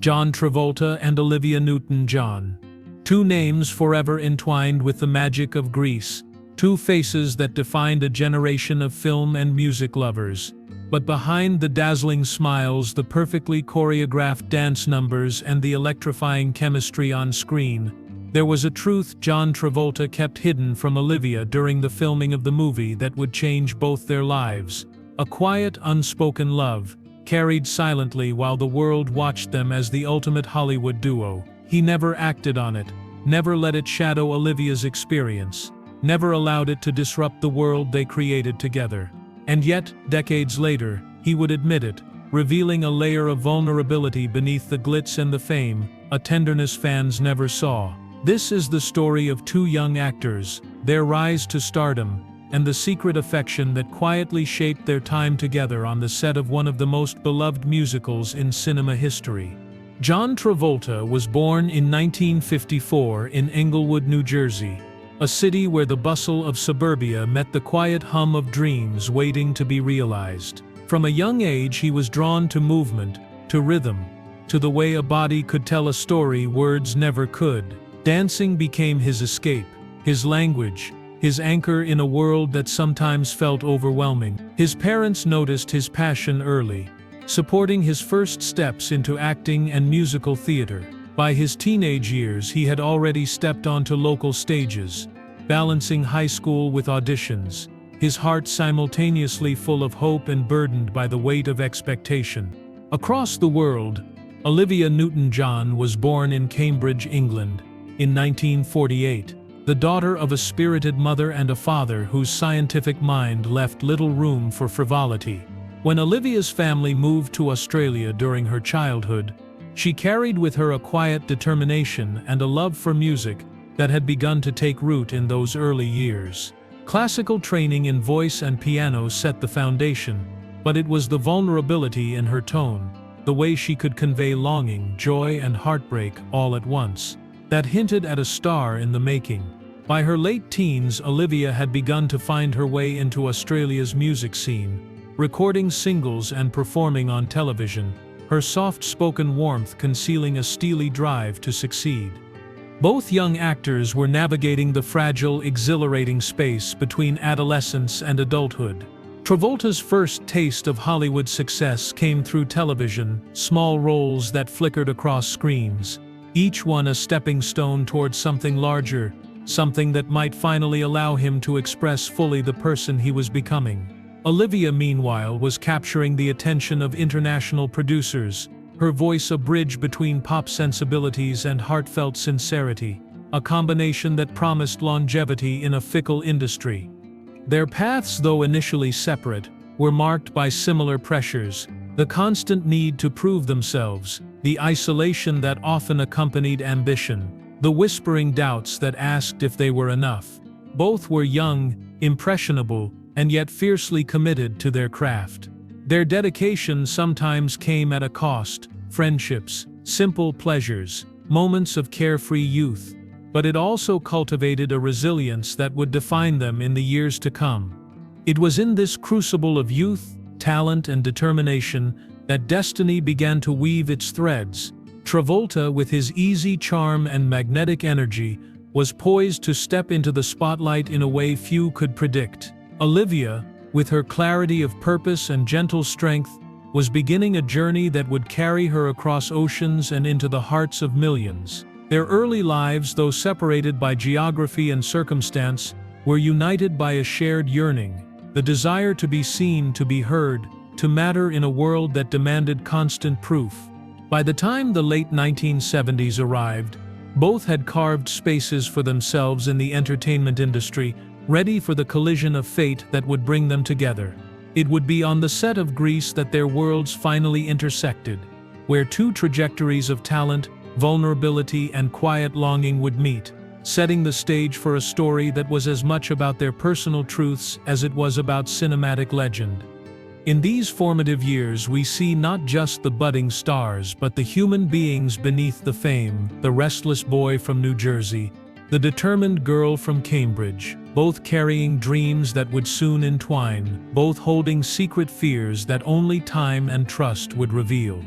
John Travolta and Olivia Newton-John. Two names forever entwined with the magic of Greece, two faces that defined a generation of film and music lovers. But behind the dazzling smiles, the perfectly choreographed dance numbers, and the electrifying chemistry on screen, there was a truth John Travolta kept hidden from Olivia during the filming of the movie that would change both their lives. A quiet, unspoken love, carried silently while the world watched them as the ultimate Hollywood duo. He never acted on it, never let it shadow Olivia's experience, never allowed it to disrupt the world they created together. And yet, decades later, he would admit it, revealing a layer of vulnerability beneath the glitz and the fame, a tenderness fans never saw. This is the story of two young actors, their rise to stardom, and the secret affection that quietly shaped their time together on the set of one of the most beloved musicals in cinema history. John Travolta was born in 1954 in Englewood, New Jersey, a city where the bustle of suburbia met the quiet hum of dreams waiting to be realized. From a young age he was drawn to movement, to rhythm, to the way a body could tell a story words never could. Dancing became his escape, his language, his anchor in a world that sometimes felt overwhelming. His parents noticed his passion early, supporting his first steps into acting and musical theater. By his teenage years he had already stepped onto local stages, balancing high school with auditions, his heart simultaneously full of hope and burdened by the weight of expectation. Across the world, Olivia Newton-John was born in Cambridge, England, in 1948, the daughter of a spirited mother and a father whose scientific mind left little room for frivolity. When Olivia's family moved to Australia during her childhood, she carried with her a quiet determination and a love for music that had begun to take root in those early years. Classical training in voice and piano set the foundation, but it was the vulnerability in her tone, the way she could convey longing, joy, and heartbreak all at once, that hinted at a star in the making. By her late teens, Olivia had begun to find her way into Australia's music scene, recording singles and performing on television, her soft-spoken warmth concealing a steely drive to succeed. Both young actors were navigating the fragile, exhilarating space between adolescence and adulthood. Travolta's first taste of Hollywood success came through television, small roles that flickered across screens, each one a stepping stone towards something larger, something that might finally allow him to express fully the person he was becoming. Olivia, meanwhile, was capturing the attention of international producers, her voice a bridge between pop sensibilities and heartfelt sincerity, a combination that promised longevity in a fickle industry. Their paths, though initially separate, were marked by similar pressures: the constant need to prove themselves, the isolation that often accompanied ambition, the whispering doubts that asked if they were enough. Both were young, impressionable, and yet fiercely committed to their craft. Their dedication sometimes came at a cost: friendships, simple pleasures, moments of carefree youth. But it also cultivated a resilience that would define them in the years to come. It was in this crucible of youth, talent, and determination that destiny began to weave its threads. Travolta, with his easy charm and magnetic energy, was poised to step into the spotlight in a way few could predict. Olivia, with her clarity of purpose and gentle strength, was beginning a journey that would carry her across oceans and into the hearts of millions. Their early lives, though separated by geography and circumstance, were united by a shared yearning, the desire to be seen, to be heard, to matter in a world that demanded constant proof. By the time the late 1970s arrived, both had carved spaces for themselves in the entertainment industry, ready for the collision of fate that would bring them together. It would be on the set of Grease that their worlds finally intersected, where two trajectories of talent, vulnerability, and quiet longing would meet, setting the stage for a story that was as much about their personal truths as it was about cinematic legend. In these formative years we see not just the budding stars but the human beings beneath the fame, the restless boy from New Jersey, the determined girl from Cambridge, both carrying dreams that would soon entwine, both holding secret fears that only time and trust would reveal.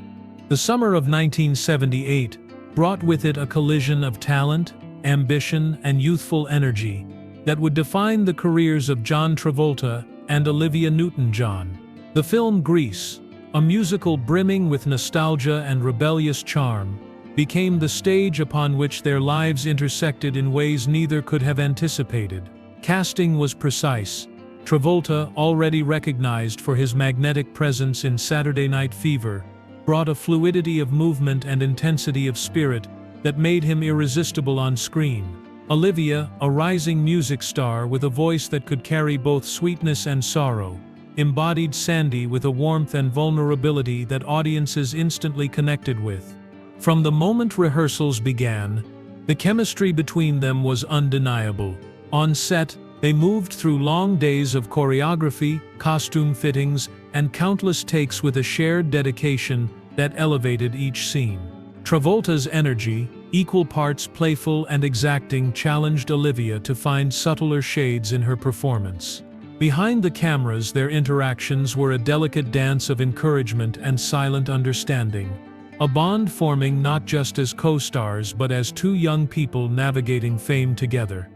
The summer of 1978 brought with it a collision of talent, ambition, and youthful energy that would define the careers of John Travolta and Olivia Newton-John. The film Grease, a musical brimming with nostalgia and rebellious charm, became the stage upon which their lives intersected in ways neither could have anticipated. Casting was precise. Travolta, already recognized for his magnetic presence in Saturday Night Fever, brought a fluidity of movement and intensity of spirit that made him irresistible on screen. Olivia, a rising music star with a voice that could carry both sweetness and sorrow, embodied Sandy with a warmth and vulnerability that audiences instantly connected with. From the moment rehearsals began, the chemistry between them was undeniable. On set, they moved through long days of choreography, costume fittings, and countless takes with a shared dedication that elevated each scene. Travolta's energy, equal parts playful and exacting, challenged Olivia to find subtler shades in her performance. Behind the cameras, their interactions were a delicate dance of encouragement and silent understanding, a bond forming not just as co-stars but as two young people navigating fame together.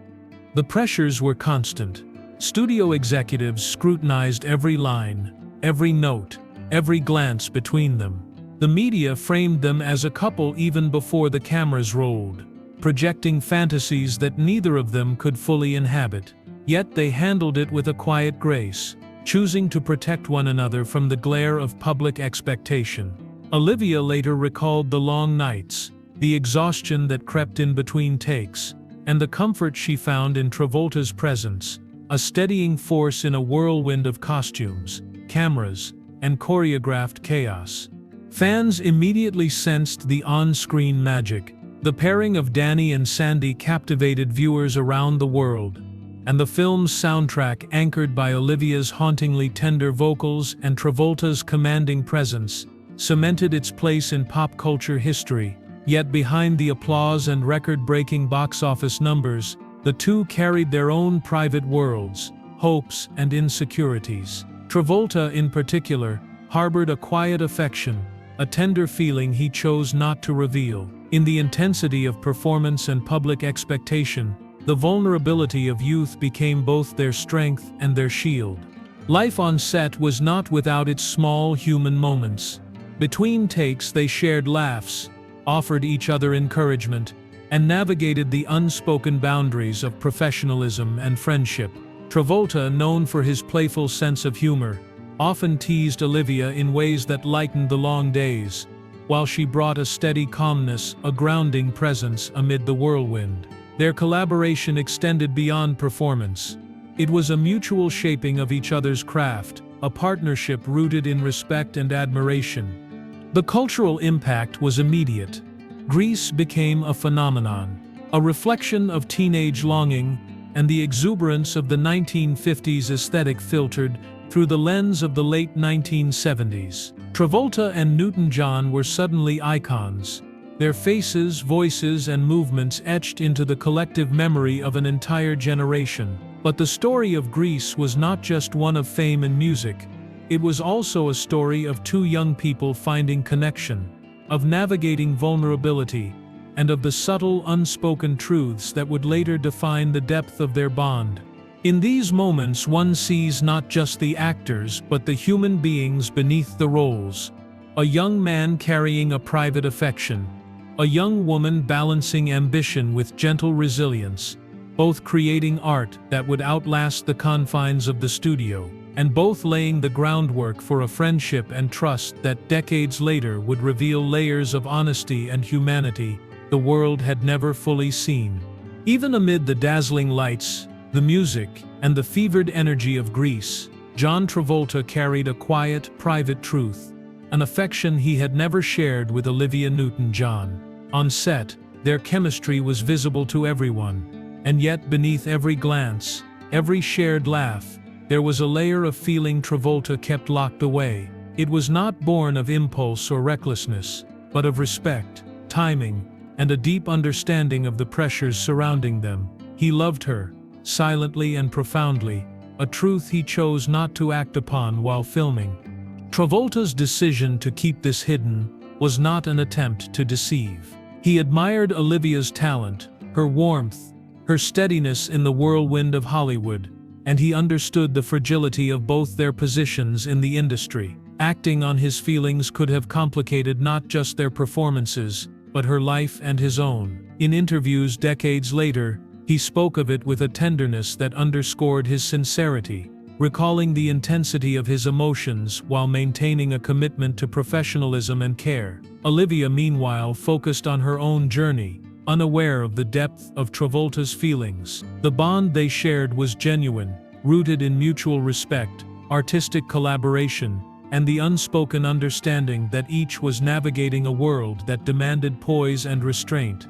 The pressures were constant. Studio executives scrutinized every line, every note, every glance between them. The media framed them as a couple even before the cameras rolled, projecting fantasies that neither of them could fully inhabit. Yet they handled it with a quiet grace, choosing to protect one another from the glare of public expectation. Olivia later recalled the long nights, the exhaustion that crept in between takes, and the comfort she found in Travolta's presence, a steadying force in a whirlwind of costumes, cameras, and choreographed chaos. Fans immediately sensed the on-screen magic. The pairing of Danny and Sandy captivated viewers around the world, and the film's soundtrack, anchored by Olivia's hauntingly tender vocals and Travolta's commanding presence, cemented its place in pop culture history. Yet behind the applause and record-breaking box office numbers, the two carried their own private worlds, hopes, and insecurities. Travolta, in particular, harbored a quiet affection, a tender feeling he chose not to reveal. In the intensity of performance and public expectation, the vulnerability of youth became both their strength and their shield. Life on set was not without its small human moments. Between takes, they shared laughs, offered each other encouragement, and navigated the unspoken boundaries of professionalism and friendship. Travolta, known for his playful sense of humor, often teased Olivia in ways that lightened the long days, while she brought a steady calmness, a grounding presence amid the whirlwind. Their collaboration extended beyond performance. It was a mutual shaping of each other's craft, a partnership rooted in respect and admiration. The cultural impact was immediate. Grease became a phenomenon, a reflection of teenage longing and the exuberance of the 1950s aesthetic filtered through the lens of the late 1970s. Travolta and Newton-John were suddenly icons, their faces, voices, and movements etched into the collective memory of an entire generation. But the story of Grease was not just one of fame and music. It was also a story of two young people finding connection, of navigating vulnerability, and of the subtle, unspoken truths that would later define the depth of their bond. In these moments, one sees not just the actors but the human beings beneath the roles. A young man carrying a private affection, a young woman balancing ambition with gentle resilience, both creating art that would outlast the confines of the studio, and both laying the groundwork for a friendship and trust that decades later would reveal layers of honesty and humanity the world had never fully seen. Even amid the dazzling lights, the music, and the fevered energy of Grease, John Travolta carried a quiet, private truth, an affection he had never shared with Olivia Newton-John. On set, their chemistry was visible to everyone, and yet beneath every glance, every shared laugh, there was a layer of feeling Travolta kept locked away. It was not born of impulse or recklessness, but of respect, timing, and a deep understanding of the pressures surrounding them. He loved her, silently and profoundly, a truth he chose not to act upon while filming. Travolta's decision to keep this hidden, was not an attempt to deceive. He admired Olivia's talent, her warmth, her steadiness in the whirlwind of Hollywood, and he understood the fragility of both their positions in the industry. Acting on his feelings could have complicated not just their performances, but her life and his own. In interviews decades later, he spoke of it with a tenderness that underscored his sincerity, recalling the intensity of his emotions while maintaining a commitment to professionalism and care. Olivia, meanwhile, focused on her own journey, unaware of the depth of Travolta's feelings. The bond they shared was genuine, rooted in mutual respect, artistic collaboration, and the unspoken understanding that each was navigating a world that demanded poise and restraint.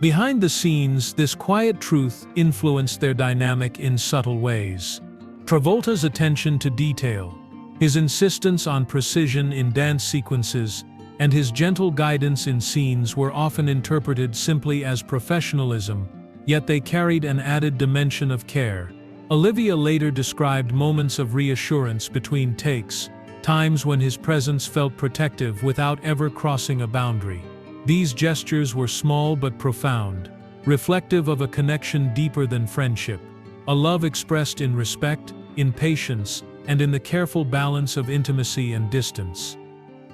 Behind the scenes, this quiet truth influenced their dynamic in subtle ways. Travolta's attention to detail, his insistence on precision in dance sequences, and his gentle guidance in scenes were often interpreted simply as professionalism, yet they carried an added dimension of care. Olivia later described moments of reassurance between takes, times when his presence felt protective without ever crossing a boundary. These gestures were small but profound, reflective of a connection deeper than friendship, a love expressed in respect, in patience, and in the careful balance of intimacy and distance.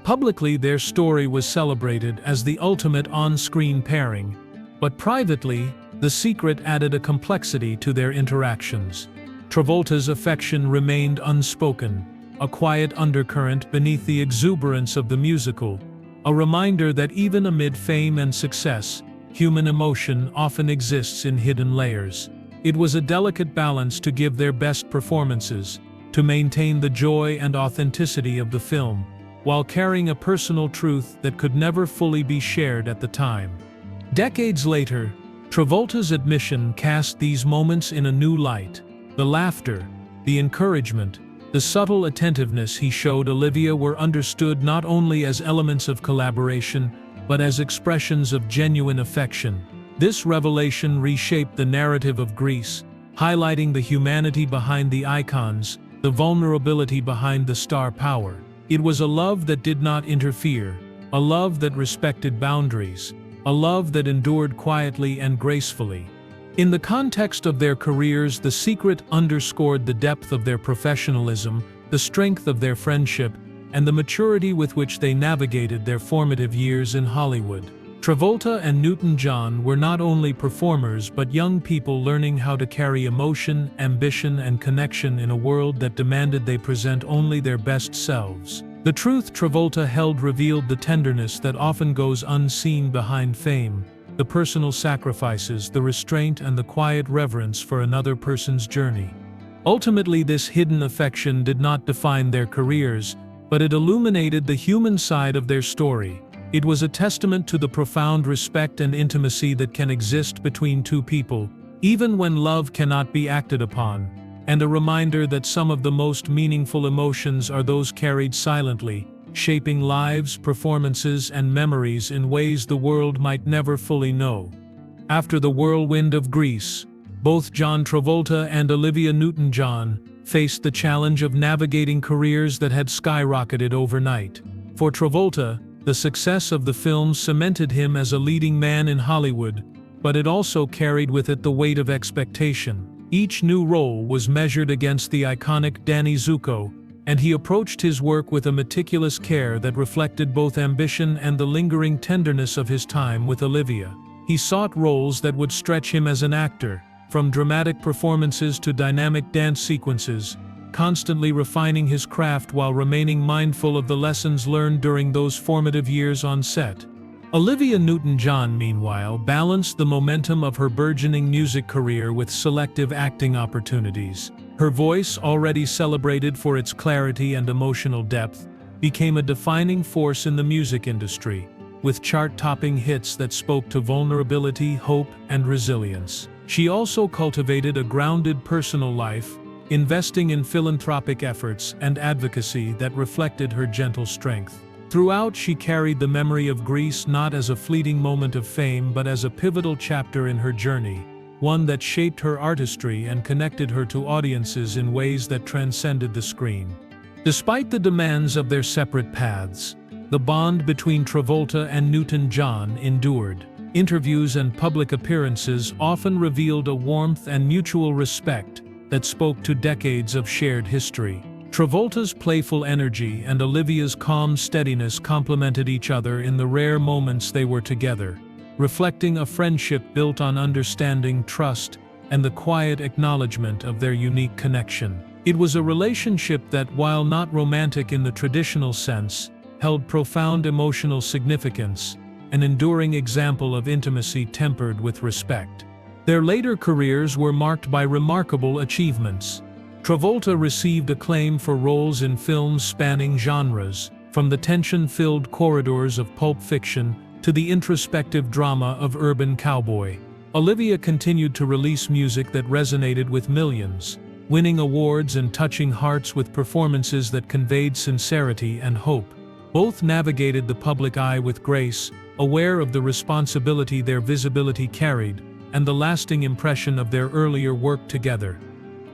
Publicly, their story was celebrated as the ultimate on-screen pairing, but privately, the secret added a complexity to their interactions. Travolta's affection remained unspoken, a quiet undercurrent beneath the exuberance of the musical, a reminder that even amid fame and success, human emotion often exists in hidden layers. It was a delicate balance to give their best performances, to maintain the joy and authenticity of the film, while carrying a personal truth that could never fully be shared at the time. Decades later, Travolta's admission cast these moments in a new light. The laughter, the encouragement, the subtle attentiveness he showed Olivia were understood not only as elements of collaboration, but as expressions of genuine affection. This revelation reshaped the narrative of Grease, highlighting the humanity behind the icons, the vulnerability behind the star power. It was a love that did not interfere, a love that respected boundaries, a love that endured quietly and gracefully. In the context of their careers, The Secret underscored the depth of their professionalism, the strength of their friendship, and the maturity with which they navigated their formative years in Hollywood. Travolta and Newton-John were not only performers but young people learning how to carry emotion, ambition, and connection in a world that demanded they present only their best selves. The truth Travolta held revealed the tenderness that often goes unseen behind fame, the personal sacrifices, the restraint, and the quiet reverence for another person's journey. Ultimately, this hidden affection did not define their careers, but it illuminated the human side of their story. It was a testament to the profound respect and intimacy that can exist between two people, even when love cannot be acted upon, and a reminder that some of the most meaningful emotions are those carried silently, shaping lives, performances, and memories in ways the world might never fully know. After the whirlwind of Grease, both John Travolta and Olivia Newton-John faced the challenge of navigating careers that had skyrocketed overnight. For Travolta, the success of the film cemented him as a leading man in Hollywood, but it also carried with it the weight of expectation. Each new role was measured against the iconic Danny Zuko, and he approached his work with a meticulous care that reflected both ambition and the lingering tenderness of his time with Olivia. He sought roles that would stretch him as an actor, from dramatic performances to dynamic dance sequences, constantly refining his craft while remaining mindful of the lessons learned during those formative years on set. Olivia Newton-John, meanwhile, balanced the momentum of her burgeoning music career with selective acting opportunities. Her voice, already celebrated for its clarity and emotional depth, became a defining force in the music industry, with chart-topping hits that spoke to vulnerability, hope, and resilience. She also cultivated a grounded personal life, investing in philanthropic efforts and advocacy that reflected her gentle strength. Throughout, she carried the memory of Grease not as a fleeting moment of fame but as a pivotal chapter in her journey, one that shaped her artistry and connected her to audiences in ways that transcended the screen. Despite the demands of their separate paths, the bond between Travolta and Newton-John endured. Interviews and public appearances often revealed a warmth and mutual respect that spoke to decades of shared history. Travolta's playful energy and Olivia's calm steadiness complemented each other in the rare moments they were together, reflecting a friendship built on understanding, trust, and the quiet acknowledgement of their unique connection. It was a relationship that, while not romantic in the traditional sense, held profound emotional significance, an enduring example of intimacy tempered with respect. Their later careers were marked by remarkable achievements. Travolta received acclaim for roles in films spanning genres, from the tension-filled corridors of Pulp Fiction to the introspective drama of Urban Cowboy. Olivia continued to release music that resonated with millions, winning awards and touching hearts with performances that conveyed sincerity and hope. Both navigated the public eye with grace, aware of the responsibility their visibility carried, and the lasting impression of their earlier work together.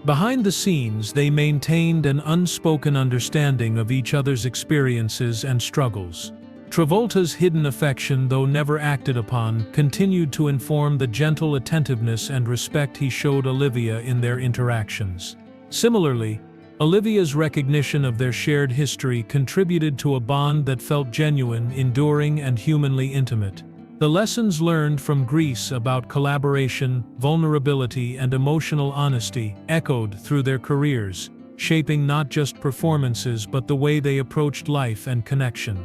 Behind the scenes, they maintained an unspoken understanding of each other's experiences and struggles. Travolta's hidden affection, though never acted upon, continued to inform the gentle attentiveness and respect he showed Olivia in their interactions. Similarly, Olivia's recognition of their shared history contributed to a bond that felt genuine, enduring, and humanly intimate. The lessons learned from Grease about collaboration, vulnerability, and emotional honesty echoed through their careers, shaping not just performances but the way they approached life and connection.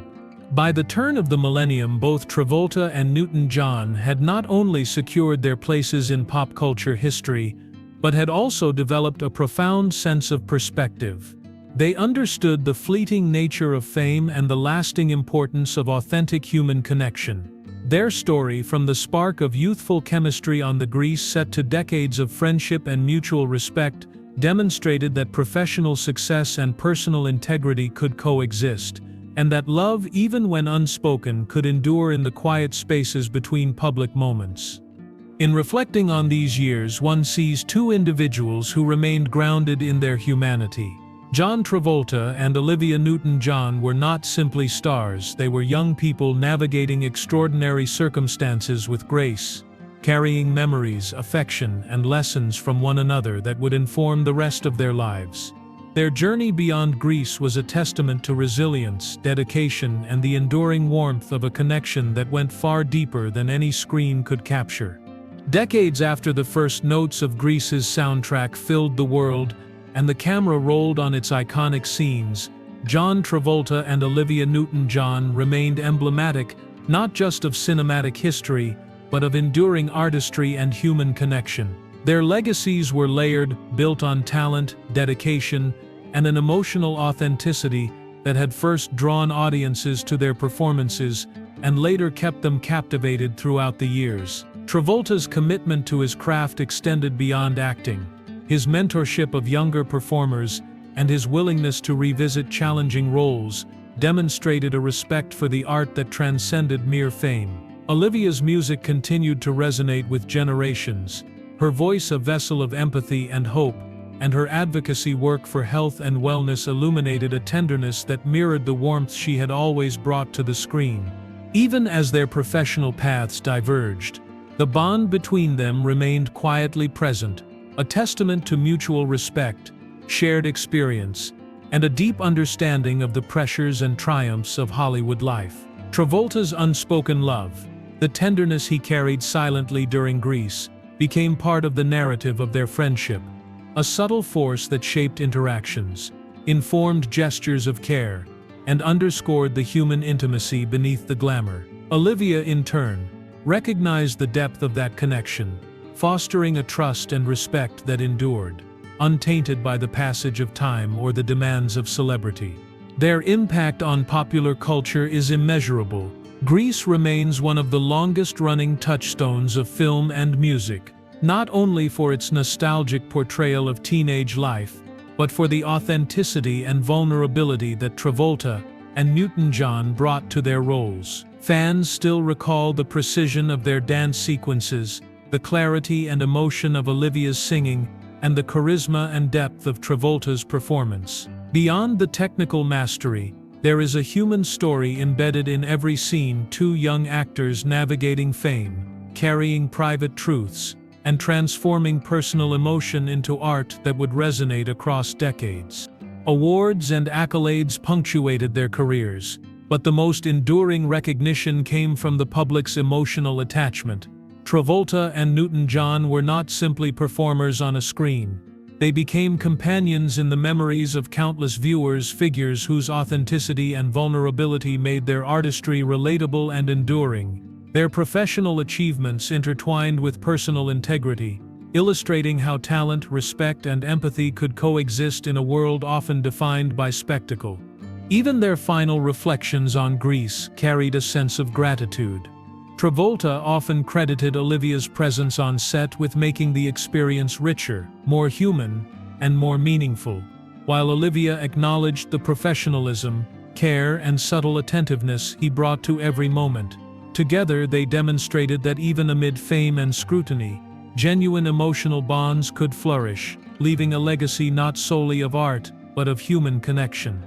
By the turn of the millennium, both Travolta and Newton-John had not only secured their places in pop culture history, but had also developed a profound sense of perspective. They understood the fleeting nature of fame and the lasting importance of authentic human connection. Their story, from the spark of youthful chemistry on the Grease set to decades of friendship and mutual respect, demonstrated that professional success and personal integrity could coexist, and that love, even when unspoken, could endure in the quiet spaces between public moments. In reflecting on these years, one sees two individuals who remained grounded in their humanity. John Travolta and Olivia Newton-John were not simply stars, they were young people navigating extraordinary circumstances with grace, carrying memories, affection, and lessons from one another that would inform the rest of their lives. Their journey beyond Grease was a testament to resilience, dedication, and the enduring warmth of a connection that went far deeper than any screen could capture. Decades after the first notes of Grease's soundtrack filled the world, and the camera rolled on its iconic scenes, John Travolta and Olivia Newton-John remained emblematic not just of cinematic history, but of enduring artistry and human connection. Their legacies were layered, built on talent, dedication, and an emotional authenticity that had first drawn audiences to their performances and later kept them captivated throughout the years. Travolta's commitment to his craft extended beyond acting. His mentorship of younger performers and his willingness to revisit challenging roles demonstrated a respect for the art that transcended mere fame. Olivia's music continued to resonate with generations, her voice a vessel of empathy and hope, and her advocacy work for health and wellness illuminated a tenderness that mirrored the warmth she had always brought to the screen. Even as their professional paths diverged, the bond between them remained quietly present, a testament to mutual respect, shared experience, and a deep understanding of the pressures and triumphs of Hollywood life. Travolta's unspoken love, the tenderness he carried silently during Grease, became part of the narrative of their friendship, a subtle force that shaped interactions, informed gestures of care, and underscored the human intimacy beneath the glamour. Olivia, in turn, recognized the depth of that connection, fostering a trust and respect that endured, untainted by the passage of time or the demands of celebrity. Their impact on popular culture is immeasurable. Grease remains one of the longest-running touchstones of film and music, not only for its nostalgic portrayal of teenage life, but for the authenticity and vulnerability that Travolta and Newton-John brought to their roles. Fans still recall the precision of their dance sequences, the clarity and emotion of Olivia's singing, and the charisma and depth of Travolta's performance. Beyond the technical mastery, There is a human story embedded in every scene, two young actors navigating fame, carrying private truths, and transforming personal emotion into art that would resonate across decades. Awards and accolades punctuated their careers, but the most enduring recognition came from the public's emotional attachment. Travolta and Newton-John were not simply performers on a screen. They became companions in the memories of countless viewers, figures whose authenticity and vulnerability made their artistry relatable and enduring. Their professional achievements intertwined with personal integrity, illustrating how talent, respect, and empathy could coexist in a world often defined by spectacle. Even their final reflections on Greece carried a sense of gratitude. Travolta often credited Olivia's presence on set with making the experience richer, more human, and more meaningful, while Olivia acknowledged the professionalism, care, and subtle attentiveness he brought to every moment. Together, they demonstrated that even amid fame and scrutiny, genuine emotional bonds could flourish, leaving a legacy not solely of art, but of human connection.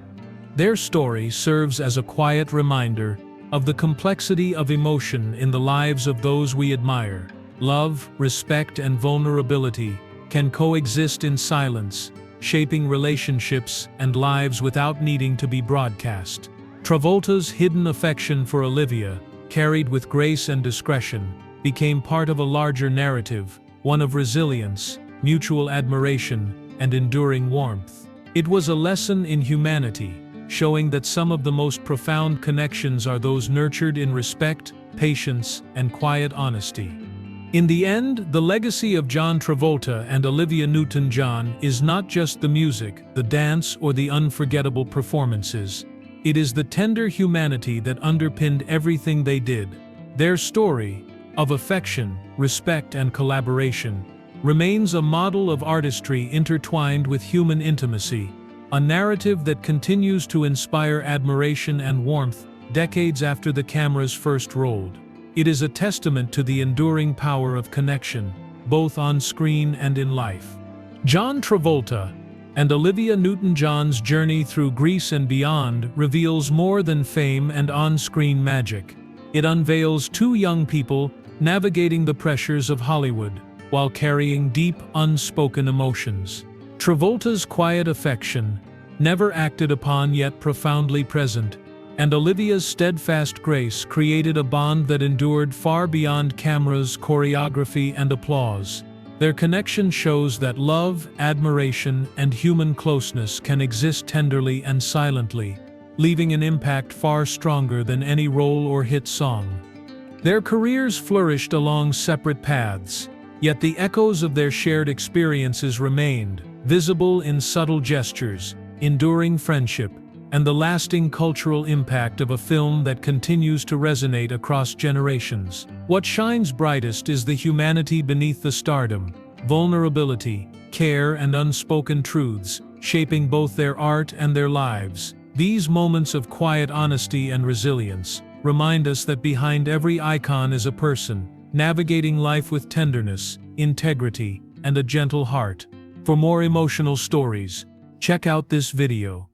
Their story serves as a quiet reminder of the complexity of emotion in the lives of those we admire. Love, respect, and vulnerability can coexist in silence, shaping relationships and lives without needing to be broadcast. Travolta's hidden affection for Olivia, carried with grace and discretion, became part of a larger narrative, one of resilience, mutual admiration, and enduring warmth. It was a lesson in humanity, showing that some of the most profound connections are those nurtured in respect, patience, and quiet honesty. In the end, the legacy of John Travolta and Olivia Newton-John is not just the music, the dance, or the unforgettable performances. It is the tender humanity that underpinned everything they did. Their story, of affection, respect, and collaboration, remains a model of artistry intertwined with human intimacy, a narrative that continues to inspire admiration and warmth decades after the cameras first rolled. It is a testament to the enduring power of connection, both on screen and in life. John Travolta and Olivia Newton-John's journey through Greece and beyond reveals more than fame and on-screen magic. It unveils two young people navigating the pressures of Hollywood while carrying deep, unspoken emotions. Travolta's quiet affection, never acted upon yet profoundly present, and Olivia's steadfast grace created a bond that endured far beyond cameras, choreography, and applause. Their connection shows that love, admiration, and human closeness can exist tenderly and silently, leaving an impact far stronger than any role or hit song. Their careers flourished along separate paths, yet the echoes of their shared experiences remained, visible in subtle gestures, enduring friendship, and the lasting cultural impact of a film that continues to resonate across generations. What shines brightest is the humanity beneath the stardom, vulnerability, care, and unspoken truths, shaping both their art and their lives. These moments of quiet honesty and resilience remind us that behind every icon is a person, navigating life with tenderness, integrity, and a gentle heart. For more emotional stories, check out this video.